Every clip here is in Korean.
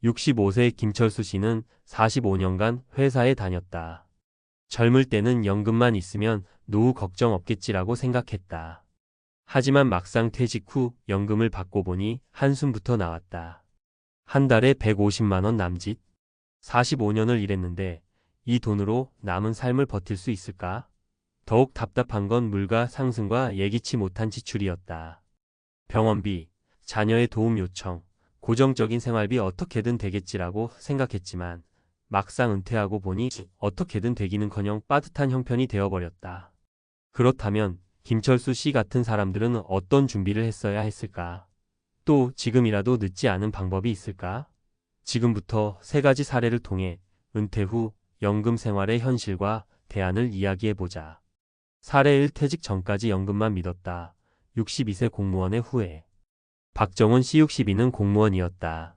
65세 김철수 씨는 45년간 회사에 다녔다. 젊을 때는 연금만 있으면 노후 걱정 없겠지라고 생각했다. 하지만 막상 퇴직 후 연금을 받고 보니 한숨부터 나왔다. 한 달에 150만 원 남짓? 45년을 일했는데 이 돈으로 남은 삶을 버틸 수 있을까? 더욱 답답한 건 물가 상승과 예기치 못한 지출이었다. 병원비, 자녀의 도움 요청, 고정적인 생활비 어떻게든 되겠지라고 생각했지만 막상 은퇴하고 보니 어떻게든 되기는커녕 빠듯한 형편이 되어버렸다. 그렇다면 김철수 씨 같은 사람들은 어떤 준비를 했어야 했을까? 또 지금이라도 늦지 않은 방법이 있을까? 지금부터 세 가지 사례를 통해 은퇴 후 연금 생활의 현실과 대안을 이야기해보자. 사례 1. 퇴직 전까지 연금만 믿었다. 62세 공무원의 후회. 박정훈 씨 62는 공무원이었다.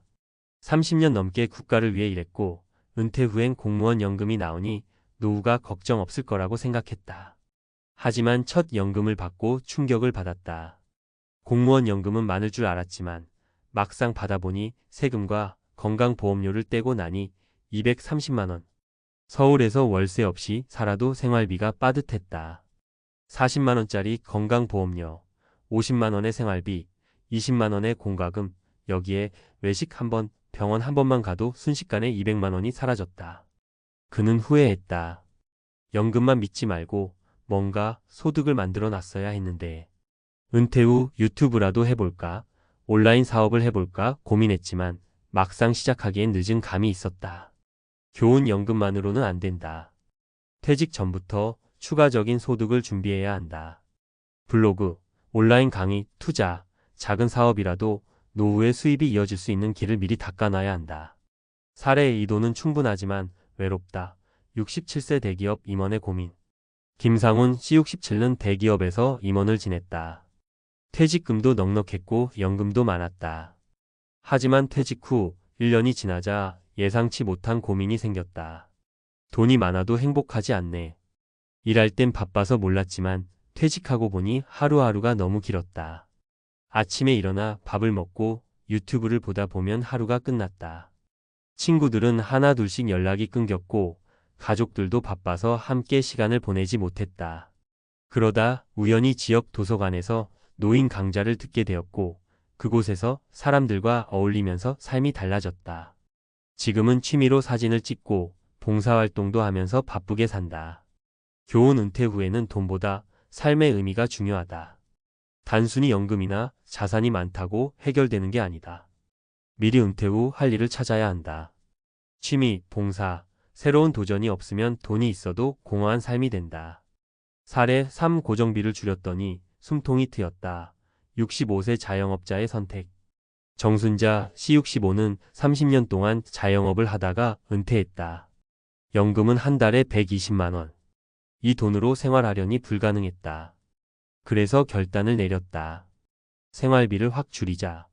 30년 넘게 국가를 위해 일했고 은퇴 후엔 공무원 연금이 나오니 노후가 걱정 없을 거라고 생각했다. 하지만 첫 연금을 받고 충격을 받았다. 공무원 연금은 많을 줄 알았지만 막상 받아보니 세금과 건강보험료를 떼고 나니 230만 원. 서울에서 월세 없이 살아도 생활비가 빠듯했다. 40만 원짜리 건강보험료, 50만 원의 생활비, 20만 원의 공과금, 여기에 외식 한 번, 병원 한 번만 가도 순식간에 200만 원이 사라졌다. 그는 후회했다. 연금만 믿지 말고 뭔가 소득을 만들어 놨어야 했는데. 은퇴 후 유튜브라도 해볼까, 온라인 사업을 해볼까 고민했지만 막상 시작하기엔 늦은 감이 있었다. 교훈 연금만으로는 안 된다. 퇴직 전부터 추가적인 소득을 준비해야 한다. 블로그, 온라인 강의, 투자, 작은 사업이라도 노후에 수입이 이어질 수 있는 길을 미리 닦아놔야 한다. 사례의 이 돈은 충분하지만 외롭다. 67세 대기업 임원의 고민. 김상훈 C67는 대기업에서 임원을 지냈다. 퇴직금도 넉넉했고 연금도 많았다. 하지만 퇴직 후 1년이 지나자 예상치 못한 고민이 생겼다. 돈이 많아도 행복하지 않네. 일할 땐 바빠서 몰랐지만 퇴직하고 보니 하루하루가 너무 길었다. 아침에 일어나 밥을 먹고 유튜브를 보다 보면 하루가 끝났다. 친구들은 하나 둘씩 연락이 끊겼고 가족들도 바빠서 함께 시간을 보내지 못했다. 그러다 우연히 지역 도서관에서 노인 강좌를 듣게 되었고 그곳에서 사람들과 어울리면서 삶이 달라졌다. 지금은 취미로 사진을 찍고 봉사활동도 하면서 바쁘게 산다. 교훈 은퇴 후에는 돈보다 삶의 의미가 중요하다. 단순히 연금이나 자산이 많다고 해결되는 게 아니다. 미리 은퇴 후 할 일을 찾아야 한다. 취미, 봉사, 새로운 도전이 없으면 돈이 있어도 공허한 삶이 된다. 사례 3. 고정비를 줄였더니 숨통이 트였다. 65세 자영업자의 선택. 정순자 C65는 30년 동안 자영업을 하다가 은퇴했다. 연금은 한 달에 120만 원. 이 돈으로 생활하려니 불가능했다. 그래서 결단을 내렸다. 생활비를 확 줄이자.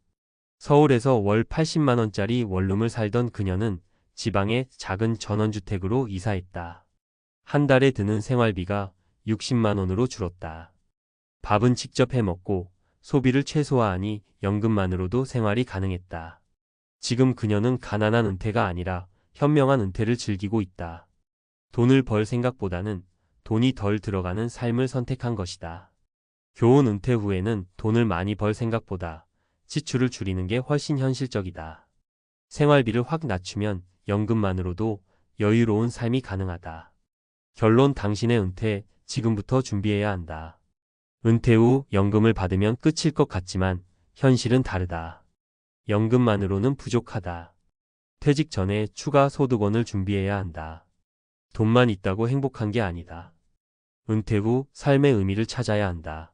서울에서 월 80만 원짜리 원룸을 살던 그녀는 지방의 작은 전원주택으로 이사했다. 한 달에 드는 생활비가 60만 원으로 줄었다. 밥은 직접 해먹고 소비를 최소화하니 연금만으로도 생활이 가능했다. 지금 그녀는 가난한 은퇴가 아니라 현명한 은퇴를 즐기고 있다. 돈을 벌 생각보다는 돈이 덜 들어가는 삶을 선택한 것이다. 교훈 은퇴 후에는 돈을 많이 벌 생각보다 지출을 줄이는 게 훨씬 현실적이다. 생활비를 확 낮추면 연금만으로도 여유로운 삶이 가능하다. 결론 당신의 은퇴 지금부터 준비해야 한다. 은퇴 후 연금을 받으면 끝일 것 같지만 현실은 다르다. 연금만으로는 부족하다. 퇴직 전에 추가 소득원을 준비해야 한다. 돈만 있다고 행복한 게 아니다. 은퇴 후 삶의 의미를 찾아야 한다.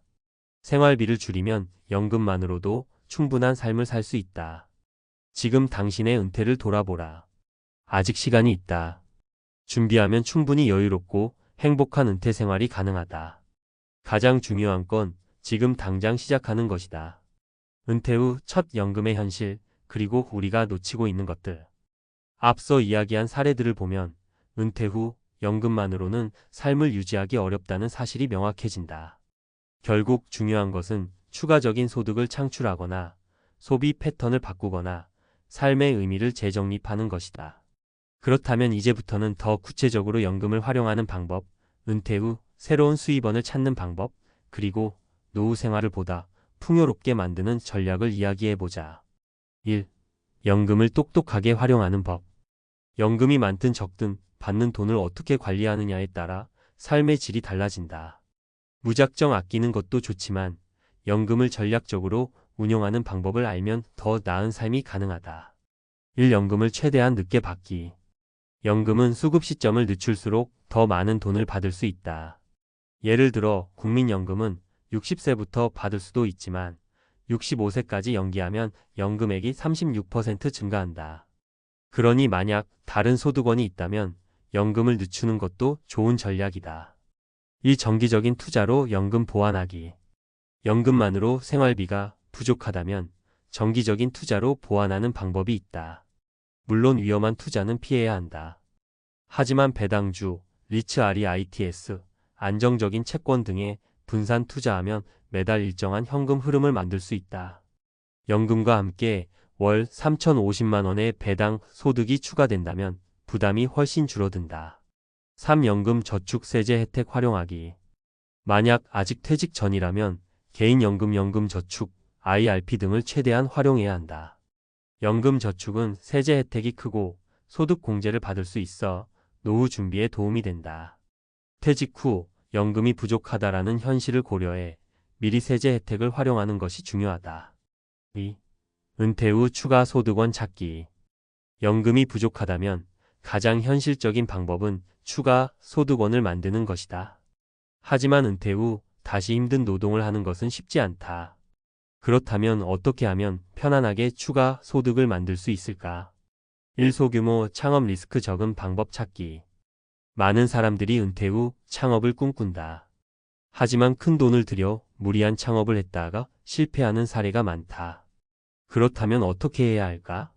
생활비를 줄이면 연금만으로도 충분한 삶을 살 수 있다. 지금 당신의 은퇴를 돌아보라. 아직 시간이 있다. 준비하면 충분히 여유롭고 행복한 은퇴 생활이 가능하다. 가장 중요한 건 지금 당장 시작하는 것이다. 은퇴 후 첫 연금의 현실, 그리고 우리가 놓치고 있는 것들. 앞서 이야기한 사례들을 보면 은퇴 후 연금만으로는 삶을 유지하기 어렵다는 사실이 명확해진다. 결국 중요한 것은 추가적인 소득을 창출하거나 소비 패턴을 바꾸거나 삶의 의미를 재정립하는 것이다. 그렇다면 이제부터는 더 구체적으로 연금을 활용하는 방법, 은퇴 후 새로운 수입원을 찾는 방법, 그리고 노후 생활을 보다 풍요롭게 만드는 전략을 이야기해보자. 1. 연금을 똑똑하게 활용하는 법. 연금이 많든 적든 받는 돈을 어떻게 관리하느냐에 따라 삶의 질이 달라진다. 무작정 아끼는 것도 좋지만 연금을 전략적으로 운용하는 방법을 알면 더 나은 삶이 가능하다. 1. 연금을 최대한 늦게 받기. 연금은 수급 시점을 늦출수록 더 많은 돈을 받을 수 있다. 예를 들어 국민연금은 60세부터 받을 수도 있지만 65세까지 연기하면 연금액이 36% 증가한다. 그러니 만약 다른 소득원이 있다면 연금을 늦추는 것도 좋은 전략이다. 이 정기적인 투자로 연금 보완하기. 연금만으로 생활비가 부족하다면 정기적인 투자로 보완하는 방법이 있다. 물론 위험한 투자는 피해야 한다. 하지만 배당주, 리츠RE ITS, 안정적인 채권 등에 분산 투자하면 매달 일정한 현금 흐름을 만들 수 있다. 연금과 함께 월 3,050만 원의 배당 소득이 추가된다면 부담이 훨씬 줄어든다. 3. 연금 저축 세제 혜택 활용하기. 만약 아직 퇴직 전이라면 개인연금, 연금저축, IRP 등을 최대한 활용해야 한다. 연금저축은 세제 혜택이 크고 소득 공제를 받을 수 있어 노후 준비에 도움이 된다. 퇴직 후 연금이 부족하다라는 현실을 고려해 미리 세제 혜택을 활용하는 것이 중요하다. 2. 은퇴 후 추가 소득원 찾기. 연금이 부족하다면 가장 현실적인 방법은 추가 소득원을 만드는 것이다. 하지만 은퇴 후 다시 힘든 노동을 하는 것은 쉽지 않다. 그렇다면 어떻게 하면 편안하게 추가 소득을 만들 수 있을까? 1. 소규모 창업 리스크 적은 방법 찾기. 많은 사람들이 은퇴 후 창업을 꿈꾼다. 하지만 큰 돈을 들여 무리한 창업을 했다가 실패하는 사례가 많다. 그렇다면 어떻게 해야 할까?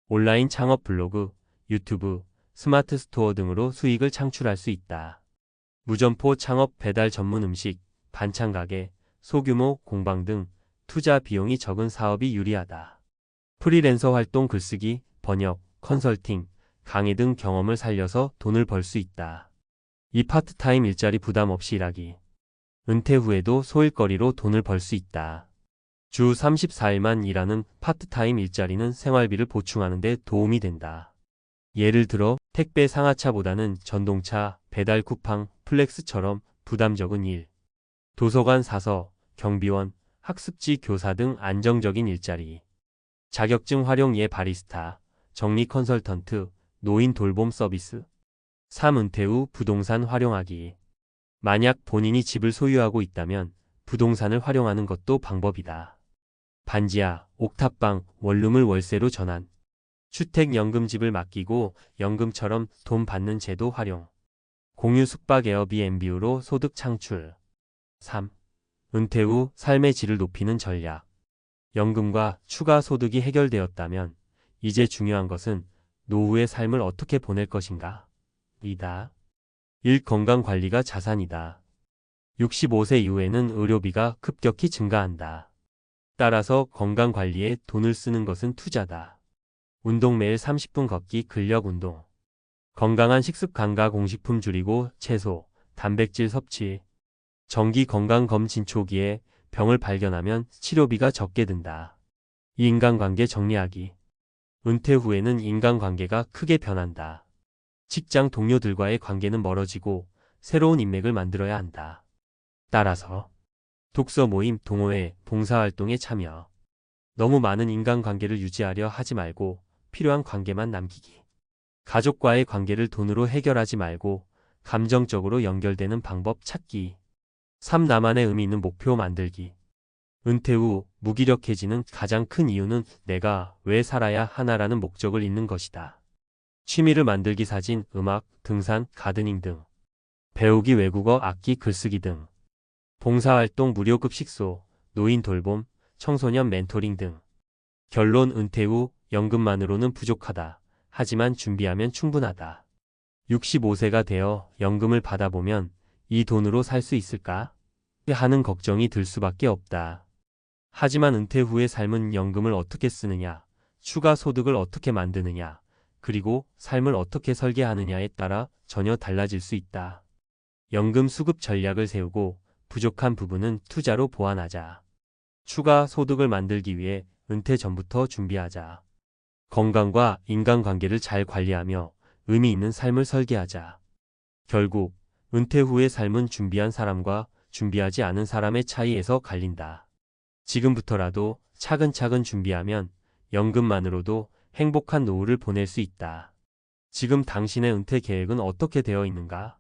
온라인 창업 블로그, 유튜브, 스마트 스토어 등으로 수익을 창출할 수 있다. 무점포 창업, 배달 전문 음식, 반찬 가게, 소규모 공방 등 투자 비용이 적은 사업이 유리하다. 프리랜서 활동, 글쓰기, 번역, 컨설팅, 강의 등 경험을 살려서 돈을 벌 수 있다. 이 파트타임 일자리 부담 없이 일하기. 은퇴 후에도 소일거리로 돈을 벌 수 있다. 주 34일만 일하는 파트타임 일자리는 생활비를 보충하는 데 도움이 된다. 예를 들어 택배 상하차보다는 전동차, 배달 쿠팡, 플렉스처럼 부담 적은 일. 도서관 사서, 경비원, 학습지 교사 등 안정적인 일자리. 자격증 활용, 예 바리스타, 정리 컨설턴트, 노인 돌봄 서비스. 3. 은퇴 후 부동산 활용하기. 만약 본인이 집을 소유하고 있다면 부동산을 활용하는 것도 방법이다. 반지하, 옥탑방, 원룸을 월세로 전환. 주택연금집을 맡기고 연금처럼 돈 받는 제도 활용. 공유 숙박 에어비앤비로 소득 창출. 3. 은퇴 후 삶의 질을 높이는 전략. 연금과 추가 소득이 해결되었다면 이제 중요한 것은 노후의 삶을 어떻게 보낼 것인가? 이다. 1. 건강관리가 자산이다. 65세 이후에는 의료비가 급격히 증가한다. 따라서 건강관리에 돈을 쓰는 것은 투자다. 운동, 매일 30분 걷기, 근력운동. 건강한 식습, 간과 공식품 줄이고 채소, 단백질 섭취. 정기 건강검진, 초기에 병을 발견하면 치료비가 적게 든다. 이 인간관계 정리하기. 은퇴 후에는 인간관계가 크게 변한다. 직장 동료들과의 관계는 멀어지고 새로운 인맥을 만들어야 한다. 따라서 독서 모임, 동호회, 봉사활동에 참여. 너무 많은 인간관계를 유지하려 하지 말고 필요한 관계만 남기기. 가족과의 관계를 돈으로 해결하지 말고 감정적으로 연결되는 방법 찾기. 3. 나만의 의미 있는 목표 만들기. 은퇴 후 무기력해지는 가장 큰 이유는 내가 왜 살아야 하나라는 목적을 잃는 것이다. 취미를 만들기, 사진, 음악, 등산, 가드닝 등. 배우기, 외국어, 악기, 글쓰기 등. 봉사활동, 무료급식소, 노인 돌봄, 청소년 멘토링 등. 결론, 은퇴 후 연금만으로는 부족하다. 하지만 준비하면 충분하다. 65세가 되어 연금을 받아보면 이 돈으로 살 수 있을까? 하는 걱정이 들 수밖에 없다. 하지만 은퇴 후의 삶은 연금을 어떻게 쓰느냐, 추가 소득을 어떻게 만드느냐, 그리고 삶을 어떻게 설계하느냐에 따라 전혀 달라질 수 있다. 연금 수급 전략을 세우고 부족한 부분은 투자로 보완하자. 추가 소득을 만들기 위해 은퇴 전부터 준비하자. 건강과 인간관계를 잘 관리하며 의미 있는 삶을 설계하자. 결국 은퇴 후의 삶은 준비한 사람과 준비하지 않은 사람의 차이에서 갈린다. 지금부터라도 차근차근 준비하면 연금만으로도 행복한 노후를 보낼 수 있다. 지금 당신의 은퇴 계획은 어떻게 되어 있는가?